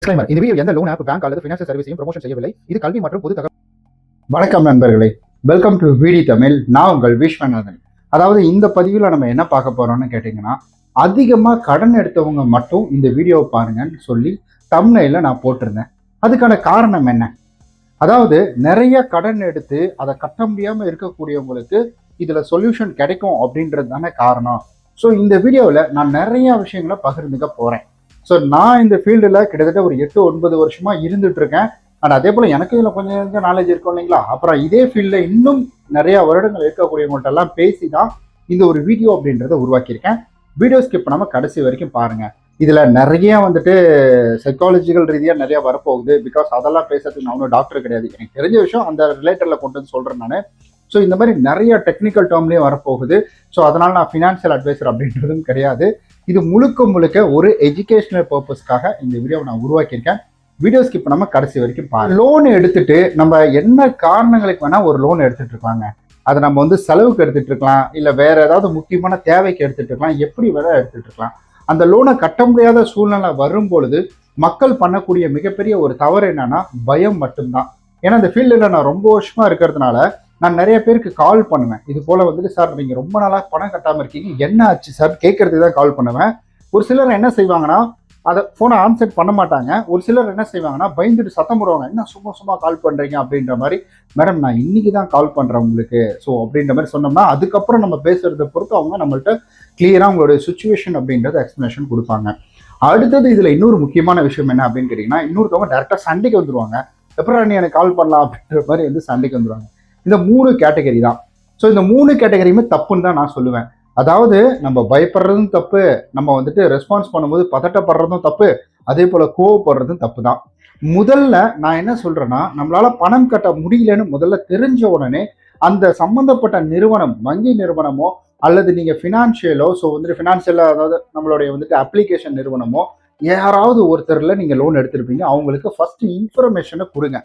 Disclaimer. இந்த video எந்த loan app bank அல்லது ஃபினான்ஷியல் சர்வீஸையும் ப்ரமோஷன் செய்யவில்லை. இது கல்வி மற்றும் பொது தகவல். வணக்கம் நண்பர்களே, வெல்கம் டு விடி தமிழ். நான் உங்கள் விஸ்வநாதன். அதாவது இந்த பதிவில் நம்ம என்ன பார்க்க போறோம்னு கேட்டிங்கன்னா, அதிகமாக கடன் எடுத்தவங்க மட்டும் இந்த வீடியோவை பாருங்கன்னு சொல்லி தம்ப்நெயில்ல நான் போட்டிருந்தேன். அதுக்கான காரணம் என்ன? அதாவது நிறைய கடன் எடுத்து அதை கட்ட முடியாமல் இருக்கக்கூடியவங்களுக்கு இதில் சொல்யூஷன் கிடைக்கும் அப்படின்றது தானே காரணம். ஸோ இந்த வீடியோவில் நான் நிறைய விஷயங்களை பகிர்ந்துக்க போகிறேன். ஸோ நான் இந்த ஃபீல்டில் கிட்டத்தட்ட ஒரு 8-9 வருஷமா இருந்துட்டு இருக்கேன். அண்ட் அதே போல் எனக்கு இதில் கொஞ்சம் நாலேஜ் இருக்கும் இல்லைங்களா. அப்புறம் இதே ஃபீல்டில் இன்னும் நிறைய வருடங்கள் இருக்கக்கூடியவங்கள்ட்ட எல்லாம் பேசி தான் இந்த ஒரு வீடியோ அப்படின்றத உருவாக்கியிருக்கேன். வீடியோ ஸ்கிப் பண்ணாமல் கடைசி வரைக்கும் பாருங்க. இதில் நிறைய சைக்காலஜிக்கல் ரீதியாக நிறைய வரப்போகுது. பிகாஸ் அதெல்லாம் பேசுறதுக்கு நான் ஒன்றும் டாக்டர் கிடையாது. எனக்கு தெரிஞ்ச விஷயம் அந்த ரிலேட்டடில் கொண்டு வந்து சொல்கிறேன் நான். ஸோ இந்த மாதிரி நிறைய டெக்னிக்கல் டேர்ம்லேயும் வரப்போகுது. ஸோ அதனால் நான் ஃபினான்ஷியல் அட்வைசர் அப்படின்றதும் கிடையாது. இது முழுக்க ஒரு எஜுகேஷனல் பர்பஸ்க்காக இந்த வீடியோவை நான் உருவாக்கியிருக்கேன். வீடியோ ஸ்கிப் பண்ணாம கடைசி வரைக்கும் பாருங்க. லோன் எடுத்துட்டு நம்ம என்ன காரணங்களுக்கு வேணா ஒரு லோன் எடுத்துட்டு இருக்காங்க. அதை நம்ம செலவுக்கு எடுத்துட்டு இருக்கலாம், இல்லை வேற ஏதாவது முக்கியமான தேவைக்கு எடுத்துட்டு இருக்கலாம், எப்படி வேணா எடுத்துட்டு இருக்கலாம். அந்த லோனை கட்ட முடியாத சூழ்நிலை வரும் பொழுது மக்கள் பண்ணக்கூடிய மிகப்பெரிய ஒரு தவறு என்னன்னா பயம் மட்டும்தான். ஏன்னா இந்த ஃபீல்டில் நான் ரொம்ப வருஷமா இருக்கிறதுனால நான் நிறைய பேருக்கு கால் பண்ணுவேன். இது போல சார் நீங்கள் ரொம்ப நாளாக பணம் கட்டாமல் இருக்கீங்க, என்ன ஆச்சு சார் கேட்கறதுக்கு தான் கால் பண்ணுவேன். ஒரு சிலர் என்ன செய்வாங்கன்னா அதை ஃபோனை ஆன்சர் பண்ண மாட்டாங்க. ஒரு சிலர் என்ன செய்வாங்கன்னா பயந்துட்டு சத்தம் போடுவாங்க, என்ன சும்மா கால் பண்ணுறீங்க அப்படின்ற மாதிரி. மேடம் நான் இன்னைக்கு தான் கால் பண்ணுறேன் உங்களுக்கு, ஸோ அப்படின்ற மாதிரி சொன்னோம்னா அதுக்கப்புறம் நம்ம பேசுறதை பொறுத்து அவங்க நம்மள்ட்ட கிளியராக அவங்களுடைய சுச்சுவேஷன் அப்படின்றத எக்ஸ்பிளனேஷன் கொடுப்பாங்க. அடுத்தது இதில் இன்னொரு முக்கியமான விஷயம் என்ன அப்படின்னு கேட்டிங்கன்னா, இன்னொருத்தவங்க டேரெக்டாக சண்டைக்கு வந்துடுவாங்க. எப்பறம் நீ எனக்கு கால் பண்ணலாம் அப்படின்ற மாதிரி சண்டைக்கு வந்துடுவாங்க. இந்த 3 கேட்டகரி தான். ஸோ இந்த 3 கேட்டகரியுமே தப்புன்னு தான் நான் சொல்லுவேன். அதாவது நம்ம பயப்படுறதும் தப்பு, நம்ம ரெஸ்பான்ஸ் பண்ணும்போது பதட்டப்படுறதும் தப்பு, அதே போல கோவப்படுறதும் தப்பு தான். முதல்ல நான் என்ன சொல்றேன்னா, நம்மளால பணம் கட்ட முடியலன்னு முதல்ல தெரிஞ்ச உடனே அந்த சம்பந்தப்பட்ட நிறுவனம், வங்கி நிறுவனமோ அல்லது நீங்க ஃபினான்ஷியலோ, ஸோ ஃபினான்ஷியலா அதாவது நம்மளுடைய அப்ளிகேஷன் நிறுவனமோ யாராவது ஒருத்தர்ல நீங்க லோன் எடுத்திருப்பீங்க, அவங்களுக்கு ஃபர்ஸ்ட் இன்ஃபர்மேஷனை கொடுங்க,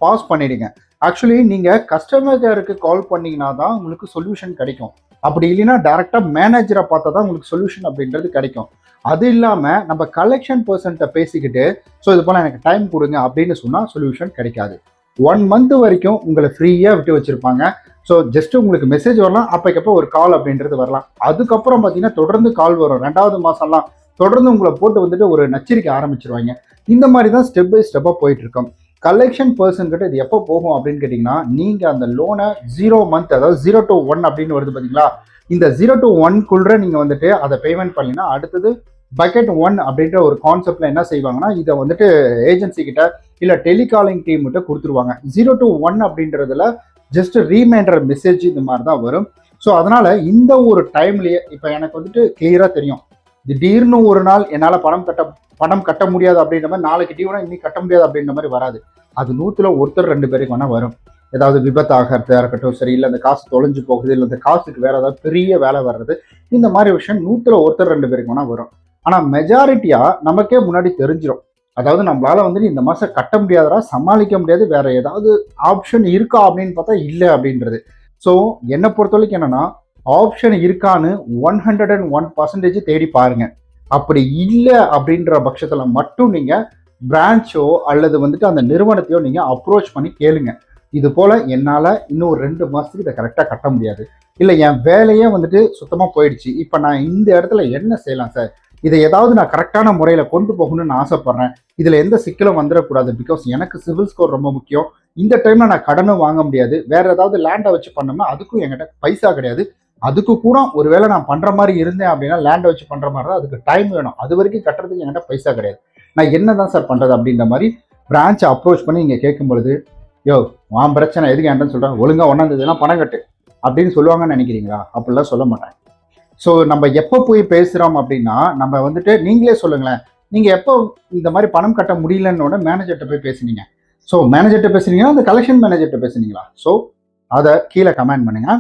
பாஸ் பண்ணிடுங்க. ஆக்சுவலி நீங்க கஸ்டமர் கேருக்கு கால் பண்ணீங்கன்னா தான் உங்களுக்கு சொல்யூஷன் கிடைக்கும். அப்படி இல்லைன்னா டைரக்டா மேனேஜரை பார்த்தா தான் உங்களுக்கு சொல்யூஷன் அப்படின்றது கிடைக்கும். அது இல்லாம நம்ம கலெக்ஷன் பர்சன்ட்ட பேசிக்கிட்டு ஸோ இது போல எனக்கு டைம் கொடுங்க அப்படின்னு சொன்னா சொல்யூஷன் கிடைக்காது. 1 மந்த் வரைக்கும் உங்களை ஃப்ரீயா விட்டு வச்சிருப்பாங்க. ஸோ ஜஸ்ட் உங்களுக்கு மெசேஜ் வரலாம், அப்பக்கப்போ ஒரு கால் அப்படின்றது வரலாம். அதுக்கப்புறம் பார்த்தீங்கன்னா தொடர்ந்து கால் வரும். 2வது மாசம்லாம் தொடர்ந்து உங்களை போட்டு ஒரு நச்சரிக்கை ஆரம்பிச்சிருவாங்க. இந்த மாதிரி தான் ஸ்டெப் பை ஸ்டெப்பாக போயிட்டு இருக்கோம். கலெக்ஷன் பர்சன் கிட்ட இது எப்போ போகும் அப்படின்னு கேட்டிங்கன்னா, நீங்கள் அந்த லோனை 0 மந்த், அதாவது 0 to 1 அப்படின்னு வருது பார்த்தீங்களா, இந்த 0 to 1 நீங்கள் அதை பேமெண்ட் பண்ணினா அடுத்தது பக்கெட் 1 அப்படின்ற ஒரு கான்செப்ட்ல என்ன செய்வாங்கன்னா, இதை ஏஜென்சி கிட்ட இல்லை டெலிகாலிங் டீம் கிட்ட கொடுத்துருவாங்க. 0 to 1 அப்படின்றதுல ஜஸ்ட் ரீமைண்டர் மெசேஜ் இந்த மாதிரி தான் வரும். ஸோ அதனால இந்த ஒரு டைம்லயே இப்போ எனக்கு கிளியரா தெரியும், திடீர்னு ஒரு நாள் என்னால் பணம் கட்ட முடியாது அப்படின்ற மாதிரி, நாளைக்கு டியூனா இன்னைக்கு கட்ட முடியாது அப்படின்ற மாதிரி வராது. அது 100ல் 1-2 பேருக்கு வேணா வரும். ஏதாவது விபத்து ஆகிறதா இருக்கட்டும், சரி, இல்லை அந்த காசு தொலைஞ்சு போகுது, இல்லை அந்த காசுக்கு வேற ஏதாவது பெரிய வேலை வர்றது, இந்த மாதிரி விஷயம் 100ல் 1-2 பேருக்கு வேணா வரும். ஆனால் மெஜாரிட்டியா நமக்கே முன்னாடி தெரிஞ்சிடும். அதாவது நம்மளால இந்த மாசம் கட்ட முடியாதா, சமாளிக்க முடியாது, வேற ஏதாவது ஆப்ஷன் இருக்கா அப்படின்னு பார்த்தா இல்லை அப்படின்றது. ஸோ என்னை பொறுத்த வரைக்கும் என்னன்னா, ஆப்ஷன் இருக்கான்னு 101% தேடி பாருங்க. அப்படி இல்லை அப்படின்ற பட்சத்தில் மட்டும் நீங்க பிரான்ச்சோ அல்லது அந்த நிறுவனத்தையோ நீங்க அப்ரோச் பண்ணி கேளுங்க. இது போல என்னால இன்னும் 2 மாசத்துக்கு இதை கரெக்டாக கட்ட முடியாது, இல்லை என் வேலையே சுத்தமா போயிடுச்சு, இப்போ நான் இந்த இடத்துல என்ன செய்யலாம் சார், இதை ஏதாவது நான் கரெக்டான முறையில் கொண்டு போகணும்னு நான் ஆசைப்படுறேன், இதில் எந்த சிக்கலும் வந்துடக்கூடாது, பிகாஸ் எனக்கு சிவில் ஸ்கோர் ரொம்ப முக்கியம், இந்த டைம்ல நான் கடனும் வாங்க முடியாது, வேற ஏதாவது லேண்டை வச்சு பண்ணோம்னா அதுக்கும் என்கிட்ட பைசா கிடையாது, அதுக்கு கூட ஒருவேளை நான் பண்ற மாதிரி இருந்தேன் அப்படின்னா லேண்டை வச்சு பண்ற மாதிரி தான், அதுக்கு டைம் வேணும், அது வரைக்கும் கட்டுறதுக்கு என்கிட்ட பைசா கிடையாது, நான் என்ன தான் சார் பண்றது அப்படின்ற மாதிரி பிரான்ச்சை அப்ரோச் பண்ணி நீங்க கேட்கும் பொழுது, யோ வான் பிரச்சனை எதுக்கு ஏன்டன்னு சொல்றேன், ஒழுங்கா 1ஆம் தேதினா பணம் கட்டு அப்படின்னு சொல்லுவாங்கன்னு நினைக்கிறீங்களா? அப்படிலாம் சொல்ல மாட்டாங்க. ஸோ நம்ம எப்போ போய் பேசுறோம் அப்படின்னா, நம்ம நீங்களே சொல்லுங்களேன், நீங்க எப்போ இந்த மாதிரி பணம் கட்ட முடியலன்னு மேனேஜர்கிட்ட போய் பேசுனீங்க? ஸோ மேனேஜர்கிட்ட பேசுனீங்கன்னா அந்த கலெக்ஷன் மேனேஜர்கிட்ட பேசுனீங்களா? ஸோ அதை கீழே கமெண்ட் பண்ணுங்க.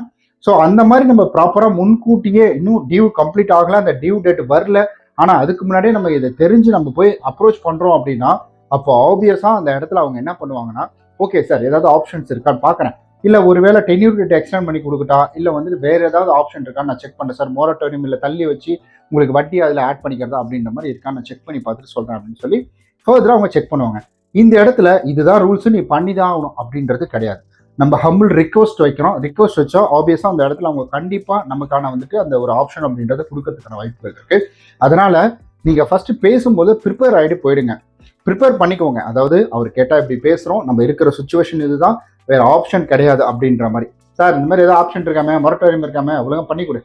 ஸோ அந்த மாதிரி நம்ம ப்ராப்பராக முன்கூட்டியே, இன்னும் டியூ கம்ப்ளீட் ஆகல, அந்த டியூ டேட் வரல, ஆனால் அதுக்கு முன்னாடியே நம்ம இதை தெரிஞ்சு நம்ம போய் அப்ரோச் பண்ணுறோம் அப்படின்னா, அப்போ ஆப்வியஸாக அந்த இடத்துல அவங்க என்ன பண்ணுவாங்கன்னா, ஓகே சார் ஏதாவது ஆப்ஷன்ஸ் இருக்கான்னு பார்க்குறேன், இல்லை ஒருவேளை டென்யூர் டேட் எக்ஸ்டெண்ட் பண்ணி கொடுக்கட்டா, இல்லை வேற ஏதாவது ஆப்ஷன் இருக்கான்னு நான் செக் பண்ணுறேன் சார், மோரட்டோரியம் இல்லை தள்ளி வச்சு உங்களுக்கு வட்டி அதில் ஆட் பண்ணிக்கிறதா அப்படின்ற மாதிரி இருக்கான்னு நான் செக் பண்ணி பார்த்துட்டு சொல்கிறேன் அப்படின்னு சொல்லி ஃபர்தராக அவங்க செக் பண்ணுவாங்க. இந்த இடத்துல இதுதான் ரூல்ஸ், நீ பண்ணி தான் ஆகணும் அப்படின்றது கிடையாது. நம்ம ஹம்பிள் ரிக்வஸ்ட் வைக்கிறோம். ரிக்வஸ்ட் வச்சா ஆப்வியஸாக அந்த இடத்துல அவங்க கண்டிப்பாக நமக்கான வந்துட்டு அந்த ஒரு ஆப்ஷன் அப்படின்றத கொடுக்கறதுக்கான வாய்ப்புகள் இருக்கு. அதனால நீங்கள் ஃபர்ஸ்ட் பேசும்போது ப்ரிப்பேர் ஆகிட்டு போயிடுங்க. ப்ரிப்பேர் பண்ணிக்கோங்க. அதாவது அவர் கேட்டால் இப்படி பேசுகிறோம், நம்ம இருக்கிற சுச்சுவேஷன் இதுதான், வேற ஆப்ஷன் கிடையாது அப்படின்ற மாதிரி. சார் இந்த மாதிரி ஏதாவது ஆப்ஷன் இருக்காம, மொரட்டோரியம் இருக்காம, ஒழுங்காக பண்ணி கொடு.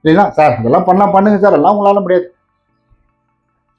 இல்லைன்னா சார் அதெல்லாம் பண்ணலாம், பண்ணுங்க சார், எல்லாம் உங்களால முடியாது,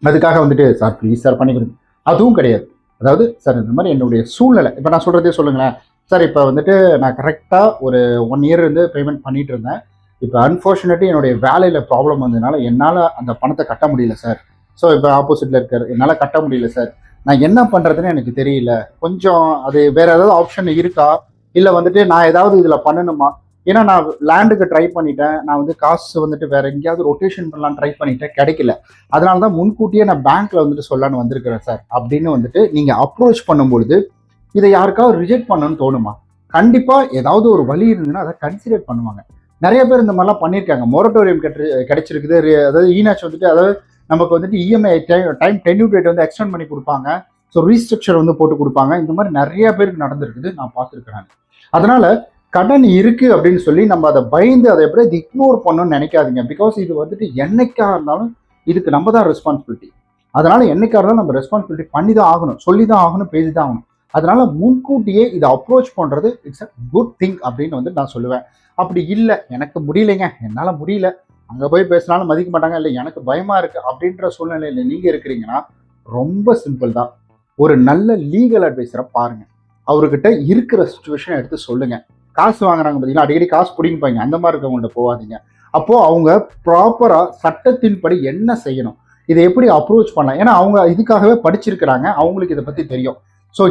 அதுக்காக வந்துட்டு சார் ப்ளீஸ் சார் பண்ணி கொடுங்க, அதுவும் கிடையாது. அதாவது சார் இந்த மாதிரி என்னுடைய சூழ்நிலை, இப்போ நான் சொல்கிறதே சொல்லுங்களேன் சார், இப்போ வந்துட்டு நான் கரெக்டாக ஒரு 1 இயர் வந்து பேமெண்ட் பண்ணிட்டு இருந்தேன். இப்போ அன்ஃபார்ச்சுனேட்லி என்னுடைய வேலையில் ப்ராப்ளம் வந்ததுனால என்னால் அந்த பணத்தை கட்ட முடியல சார். ஸோ இப்போ ஆப்போசிட்டில் இருக்கார், என்னால் கட்ட முடியல சார், நான் என்ன பண்ணுறதுன்னு எனக்கு தெரியல, கொஞ்சம் அது வேறு ஏதாவது ஆப்ஷன் இருக்கா, இல்லை வந்துட்டு நான் ஏதாவது இதில் பண்ணணுமா? ஏன்னா நான் லேண்டுக்கு ட்ரை பண்ணிட்டேன், நான் வந்து காசு வந்துட்டு வேறு எங்கேயாவது ரொட்டேஷன் பண்ணலாம் ட்ரை பண்ணிட்டேன், கிடைக்கல. அதனால தான் முன்கூட்டியே நான் பேங்க்கில் வந்துட்டு சொல்லலான்னு வந்திருக்கிறேன் சார் அப்படின்னு வந்துட்டு நீங்கள் அப்ரோச் பண்ணும்பொழுது இதை யாருக்காவது ரிஜெக்ட் பண்ணணும்னு தோணுமா? கண்டிப்பாக ஏதாவது ஒரு வழி இருந்ததுன்னா அதை கன்சிடர் பண்ணுவாங்க. நிறைய பேர் இந்த மாதிரிலாம் பண்ணியிருக்காங்க. மொரட்டோரியம் கிடைச்சிருக்குது. அதாவது ஈனாச் வந்துட்டு, அதாவது நமக்கு வந்துட்டு இஎம்ஐ டைம் டென்யூ டேட் வந்து எக்ஸ்டெண்ட் பண்ணி கொடுப்பாங்க. ஸோ ரீஸ்ட்ரக்சர் வந்து போட்டு கொடுப்பாங்க. இந்த மாதிரி நிறைய பேருக்கு நடந்திருக்குது, நான் பார்த்துருக்கிறேன். அதனால கடன் இருக்கு அப்படின்னு சொல்லி நம்ம அதை பயந்து அதை எப்படி இக்னோர் பண்ணணும்னு நினைக்காதீங்க. பிகாஸ் இது வந்துட்டு என்னைக்கா இருந்தாலும் இதுக்கு நம்ம தான் ரெஸ்பான்சிபிலிட்டி. அதனால என்னைக்கா இருந்தாலும் நம்ம ரெஸ்பான்சிபிலிட்டி பண்ணி தான் ஆகணும், சொல்லி தான் ஆகணும், பேசி தான் ஆகணும். அதனால முன்கூட்டியே இதை அப்ரோச் பண்ணுறது இட்ஸ் அ குட் திங் அப்படின்னு வந்து நான் சொல்லுவேன். அப்படி இல்லை எனக்கு முடியலைங்க, என்னால் முடியல, அங்கே போய் பேசினாலும் மதிக்க மாட்டாங்க, இல்லை எனக்கு பயமாக இருக்குது அப்படின்ற சூழ்நிலையில் நீங்கள் இருக்கிறீங்கன்னா ரொம்ப சிம்பிள் தான். ஒரு நல்ல லீகல் அட்வைஸரை பாருங்கள், அவர்கிட்ட இருக்கிற சுச்சுவேஷனை எடுத்து சொல்லுங்கள். காசு வாங்குறாங்க பார்த்தீங்கன்னா, அடிக்கடி காசு பிடிங்கிப்பாங்க, அந்த மாதிரி இருக்கவங்கள்ட்ட போகாதீங்க. அப்போது அவங்க ப்ராப்பராக சட்டத்தின்படி என்ன செய்யணும், இதை எப்படி அப்ரோச் பண்ணலாம், ஏன்னா அவங்க இதுக்காகவே படிச்சிருக்கிறாங்க, அவங்களுக்கு இதை பற்றி தெரியும். ஸோ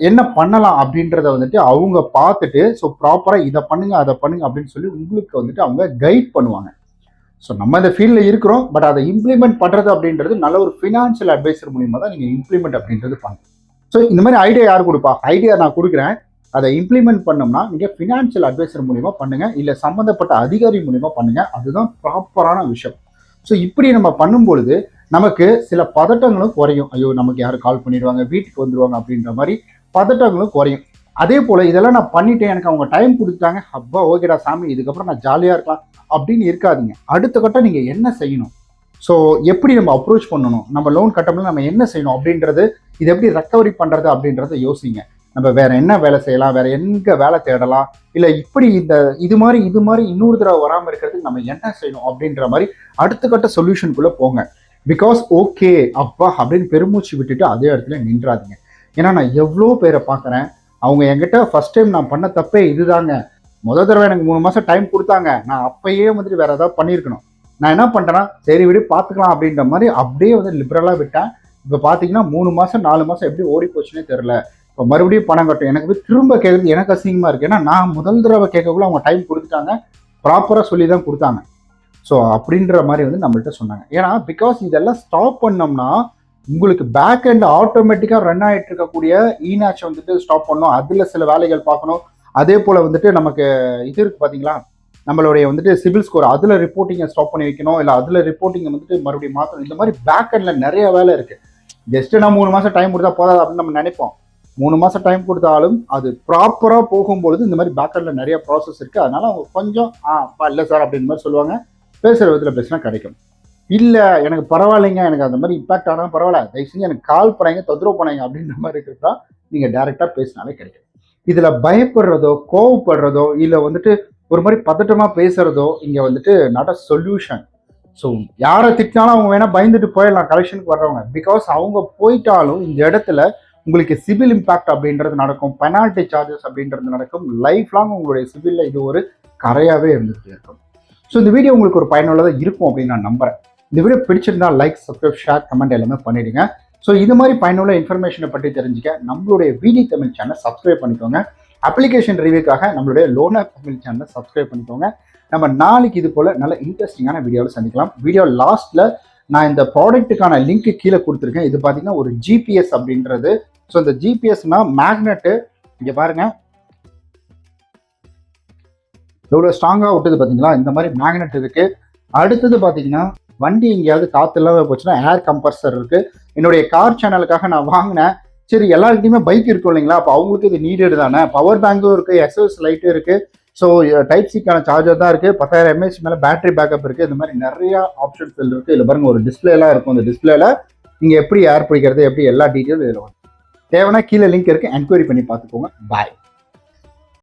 என்ன பண்ணலாம் அப்படின்றத வந்துட்டு அவங்க பார்த்துட்டு, ஸோ ப்ராப்பராக இதை பண்ணுங்க அதை பண்ணுங்க அப்படின்னு சொல்லி உங்களுக்கு வந்துட்டு அவங்க கைட் பண்ணுவாங்க. ஸோ நம்ம இந்த ஃபீல்டில் இருக்கிறோம், பட் அதை இம்ப்ளிமெண்ட் பண்ணுறது அப்படின்றது நல்ல ஒரு ஃபினான்ஷியல் அட்வைசர் மூலியமாக தான் நீங்கள் இம்ப்ளிமெண்ட் அப்படின்றது பண்ணுங்க. ஸோ இந்த மாதிரி ஐடியா யார் கொடுப்பா? ஐடியா நான் கொடுக்குறேன், அதை இம்ப்ளிமெண்ட் பண்ணோம்னா நீங்கள் ஃபினான்ஷியல் அட்வைசர் மூலிமா பண்ணுங்க, இல்லை சம்மந்தப்பட்ட அதிகாரி மூலிமா பண்ணுங்க. அதுதான் ப்ராப்பரான விஷயம். ஸோ இப்படி நம்ம பண்ணும்பொழுது நமக்கு சில பதட்டங்களும் குறையும். ஐயோ நமக்கு யாரும் கால் பண்ணிடுவாங்க, வீட்டுக்கு வந்துடுவாங்க அப்படின்ற மாதிரி பதட்டங்களும் குறையும். அதே போல் இதெல்லாம் நான் பண்ணிட்டேன், எனக்கு அவங்க டைம் கொடுத்துட்டாங்க, அப்பா ஓகேடா சாமி, இதுக்கப்புறம் நான் ஜாலியாக இருக்கலாம் அப்படின்னு இருக்காதீங்க. அடுத்த கட்டம் நீங்கள் என்ன செய்யணும், ஸோ எப்படி நம்ம அப்ரோச் பண்ணணும், நம்ம லோன் கட்டணும்னா நம்ம என்ன செய்யணும் அப்படின்றது, இது எப்படி ரெக்கவரி பண்ணுறது அப்படின்றத யோசிங்க. நம்ம வேற என்ன வேலை செய்யலாம், வேற எங்கே வேலை தேடலாம், இல்லை இப்படி இது மாதிரி இன்னொரு தடவை வராமல் இருக்கிறதுக்கு நம்ம என்ன செய்யணும் அப்படின்ற மாதிரி அடுத்த கட்ட சொல்யூஷனுக்குள்ளே போங்க. பிகாஸ் ஓகே அப்பா அப்படின்னு பெருமூச்சு விட்டுட்டு அதே இடத்துல நின்றாதீங்க. ஏன்னா நான் எவ்வளோ பேரை பார்க்குறேன், அவங்க என்கிட்ட ஃபர்ஸ்ட் டைம் நான் பண்ண தப்பே இதுதாங்க, முதல் தடவை எனக்கு 3 மாதம் டைம் கொடுத்தாங்க, நான் அப்பயே வந்துட்டு வேற ஏதாவது பண்ணியிருக்கணும், நான் என்ன பண்ணிட்டேன்னா சரி விடு பார்த்துக்கலாம் அப்படின்ற மாதிரி அப்படியே வந்து லிபரலாக விட்டேன். இப்போ பார்த்தீங்கன்னா 3 மாதம் 4 மாதம் எப்படி ஓடி போச்சுன்னே தெரில. இப்போ மறுபடியும் பணம் கட்டும், எனக்கு போய் திரும்ப கேட்குறது எனக்கு அசிங்கமாக இருக்குது. ஏன்னா நான் முதல் தடவை கேட்கக்குள்ள அவங்க டைம் கொடுத்துட்டாங்க, ப்ராப்பராக சொல்லி தான் கொடுத்தாங்க. ஸோ அப்படின்ற மாதிரி வந்து நம்மள்கிட்ட சொன்னாங்க. ஏன்னா பிகாஸ் இதெல்லாம் ஸ்டாப் பண்ணோம்னா உங்களுக்கு பேக் எண்ட் ஆட்டோமேட்டிக்காக ரன் ஆகிட்டு இருக்கக்கூடிய ஈனாச் வந்துட்டு ஸ்டாப் பண்ணணும், அதில் சில வேலைகள் பார்க்கணும். அதே போல் வந்துட்டு நமக்கு இது இருக்குது பார்த்தீங்களா, நம்மளுடைய வந்துட்டு சிவில் ஸ்கோர், அதில் ரிப்போர்ட்டிங்கை ஸ்டாப் பண்ணி வைக்கணும், இல்லை அதில் ரிப்போர்ட்டிங்கை வந்துட்டு மறுபடியும் மாற்றணும். இந்த மாதிரி பேக் எண்டில் நிறைய வேலை இருக்குது. ஜஸ்ட்டு நான் 3 மாதம் டைம் கொடுத்தா போதாது அப்படின்னு நம்ம நினைப்போம். 3 மாதம் டைம் கொடுத்தாலும் அது ப்ராப்பராக போகும்பொழுது இந்த மாதிரி பேக் எண்டில் நிறைய ப்ராசஸ் இருக்குது. அதனால் அவங்க கொஞ்சம் இல்லை சார் அப்படின்ற மாதிரி சொல்லுவாங்க, பேசுகிற விதத்தில் பேசினா கிடைக்கும். இல்லை எனக்கு பரவாயில்லைங்க, எனக்கு அந்த மாதிரி இம்பாக்ட் ஆனால் பரவாயில்ல, தயவு செஞ்சு எனக்கு கால் பண்ணாங்க, தொந்தரவு பண்ணாங்க அப்படின்ற மாதிரி இருக்கிறதா நீங்கள் டேரெக்டாக பேசினாலே கிடைக்கும். இதில் பயப்படுறதோ கோவப்படுறதோ இல்லை வந்துட்டு ஒரு மாதிரி பதட்டமாக பேசுகிறதோ இங்கே வந்துட்டு நாட் அ சொல்யூஷன். ஸோ யாரை திட்டினாலும் அவங்க வேணால் பயந்துட்டு போயிடலாம் கலெக்ஷனுக்கு வர்றவங்க. பிகாஸ் அவங்க போயிட்டாலும் இந்த இடத்துல உங்களுக்கு சிவில் இம்பாக்ட் அப்படின்றது நடக்கும், பெனால்ட்டி சார்ஜஸ் அப்படின்றது நடக்கும், லைஃப் லாங் உங்களுடைய சிவிலில் இது ஒரு கரையாகவே இருந்துகிட்டே இருக்கும். ஸோ இந்த வீடியோ உங்களுக்கு ஒரு பயனுள்ளதாக இருக்கும் அப்படின்னு நான் நம்புறேன். இந்த வீடியோ பிடிச்சிருந்தா லைக், சப்ஸ்கிரைப், ஷேர், கமெண்ட் எல்லாமே பண்ணிடுங்க. ஸோ இது மாதிரி பயனுள்ள இன்ஃபர்மேஷனை பற்றி தெரிஞ்சுக்க நம்மளுடைய விடி தமிழ் சேனலை சப்ஸ்கிரைப் பண்ணிக்கோங்க. அப்ளிகேஷன் ரிவ்யூக்காக நம்மளுடைய லோன் ஆப் தமிழ் சேனலை சப்ஸ்கிரைப் பண்ணிக்கோங்க. நம்ம நாளைக்கு இது போல் நல்ல இன்ட்ரெஸ்டிங்கான வீடியோவில் சந்திக்கலாம். வீடியோ லாஸ்ட்டில் நான் இந்த ப்ராடக்ட்டுக்கான லிங்க் கீழே கொடுத்துருக்கேன். இது பார்த்தீங்கன்னா ஒரு ஜிபிஎஸ் அப்படின்றது. ஸோ இந்த ஜிபிஎஸ்னா மேக்னெட்டு, இங்கே பாருங்கள் எவ்வளோ ஸ்ட்ராங்காக விட்டுது பார்த்தீங்களா, இந்த மாதிரி மேக்னெட் இருக்குது. அடுத்தது பார்த்தீங்கன்னா வண்டி எங்கேயாவது காற்று இல்லாமல் போச்சுன்னா ஏர் கம்ப்ரஸர் இருக்குது. என்னுடைய கார் சேனலுக்காக நான் வாங்கினேன். சரி, எல்லாருக்கிட்டையுமே பைக் இருக்கும் இல்லைங்களா, அப்போ அவங்களுக்கு இது நீடட் தானே. பவர் பேங்க்கும் இருக்குது, எஸ்எஸ் லைட்டும் இருக்குது. ஸோ டைப் சிக்கான சார்ஜர் தான் இருக்குது. 10,000 mAh மேலே பேட்டரி பேக்கப் இருக்குது. இந்த மாதிரி நிறைய ஆப்ஷன்ஸ் இருக்குது. இதில் பாருங்க, ஒரு டிஸ்பிளேலாம் இருக்கும். இந்த டிஸ்பிளேல நீங்கள் எப்படி ஏர் பிடிக்கிறது, எப்படி எல்லா டீட்டெயிலும் இதில் வரும். தேவைன்னா கீழே லிங்க் இருக்குது, என்கொயரி பண்ணி பார்த்துக்கோங்க. பாய்.